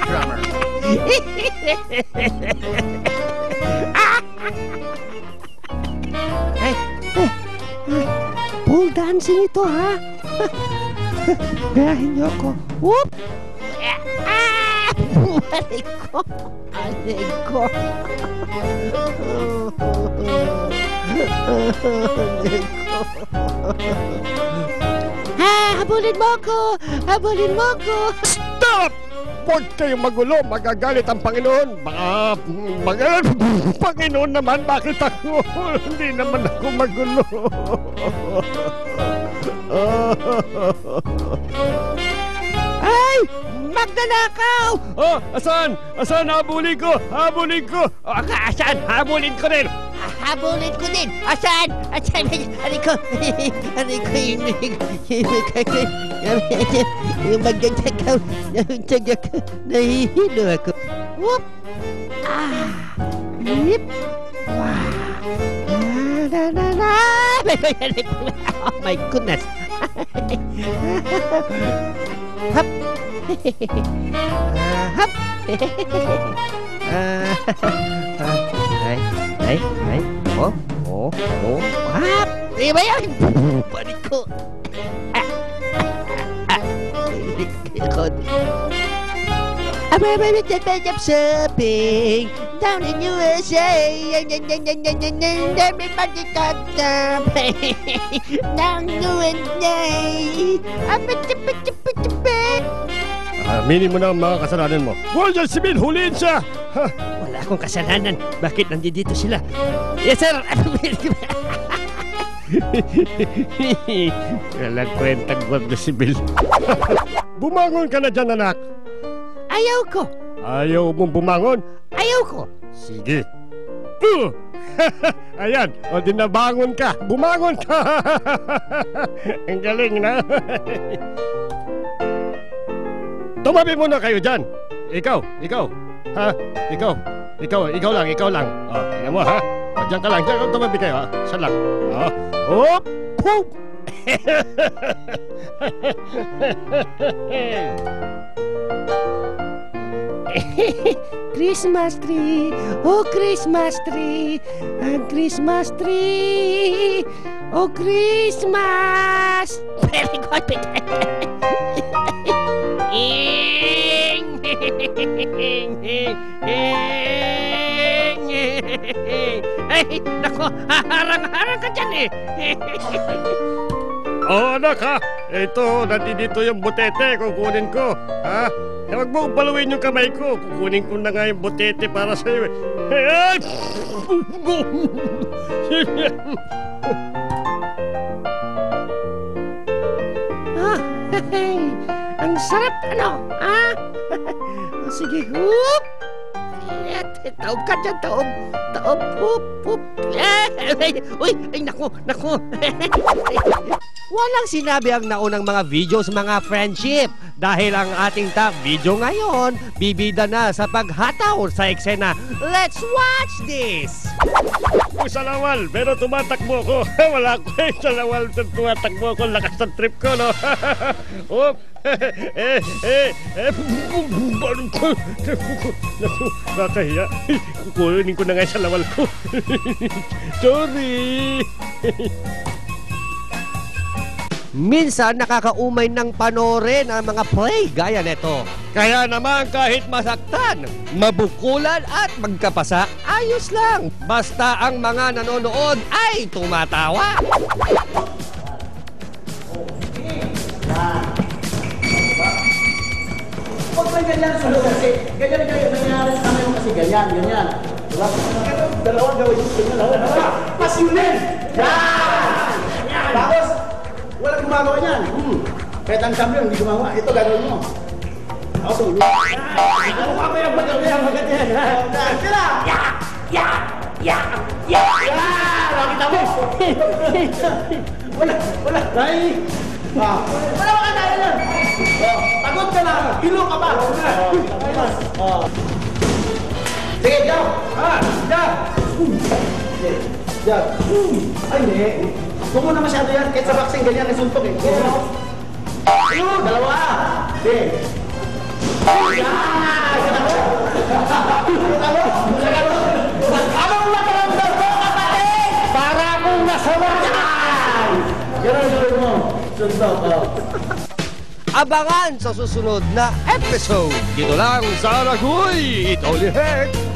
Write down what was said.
Drummer. Pole dancing ito, ha? Gayahin niyo ako. Whoop! Balik ko. Alig ko. Alig ko. Habulin mo ako! Habulin mo ako! Stop! Huwag kayong magulo, magagalit ang Panginoon. Panginoon naman, bakit ako? Hindi naman ako magulo. Ay! Magnanakaw! Oh, asan? Asan? Habulin ko! Habulin ko! Asan? Habulin ko rin! Habulin ko din! Asan? Asan? Ano ko? Ano ko yung magnanakaw? Nahihilo ako. Whoop! Yip! Wow! Oh my goodness! Hap! Hap! Ay! Oh! Hap! Diba yan? Balik ko! I'm shopping down in USA. Everybody got jumping down USA. Aminin mo na ang mga kasalanan mo. Guardia Civil, huliin siya! Wala akong kasalanan. Bakit nandito sila? Yes, sir! Walang kwentang Guardia Civil. Bumangon ka na dyan, anak. Ayaw ko. Ayaw mong bumangon? Ayaw ko. Sige. Ayan, o di nabangon ka. Bumangon ka. Ang galing na. Tumabi muna kayo dyan. Ikaw. Ha? Ikaw lang. O, tingnan mo, ha? O, dyan ka lang. Tumabi kayo, ha? Siya lang. O, hop! Poop! Christmas tree, oh Christmas tree, and Christmas tree, oh Christmas. Very good. Ay, nako, harang ka dyan eh. Oh, anak, ha? Ito, nandito yung butete. Kukunin ko, ha? Huwag mo paluin yung kamay ko. Kukunin ko na nga yung butete para sa'yo. Ay! Ang sarap, ano? Sige, whoop! Taob ka dyan, taob. Whoop. Uy, ay, naku. Walang sinabi ang naunang mga videos, mga friendship. Dahil ang ating top video ngayon, bibida na sa paghataw sa eksena. Let's watch this! Salawal, pero tumatakbo ko. Wala ko salawal, tumatakbo ko. Lakas ng trip ko, no? Hop! Nakahiya. Kukunin ko na nga yung salawal ko. Sorry! Minsan nakakaumay ng panoorin ang mga play gaya nito. Kaya naman kahit masaktan, mabukulan at magkapasa, ayos lang. Basta ang mga nanonood ay tumatawa. Huwag may ganyan sa loob kasi ganyan nangyari sa amin kasi ganyan. Diba? Dalawa gawin yung ganyan. Pasilin! Yan! Tapos, walang gumagawa niyan. Kahit ang champion, hindi gumawa. Ito gagawin mo. Ako, ano ka may magandang magandang? Sila! Nakita mo? Wala. Ay! Wala ka tayo na. Pagod ka na. Hilo ka ba? Sige, jump. Jab! Hindi. Jab. Ay, hindi. Huwag mo na masyado yan. Kahit sa boxing, ganyan nasuntok eh. Ayun, dalawa. Hindi. Anong nakaramdam mo, kapatid? Para akong nasawakan! Ganun yung mo. Suntok, Abangan sa susunod na episode. Dito lang sa Ragoy. It only hurts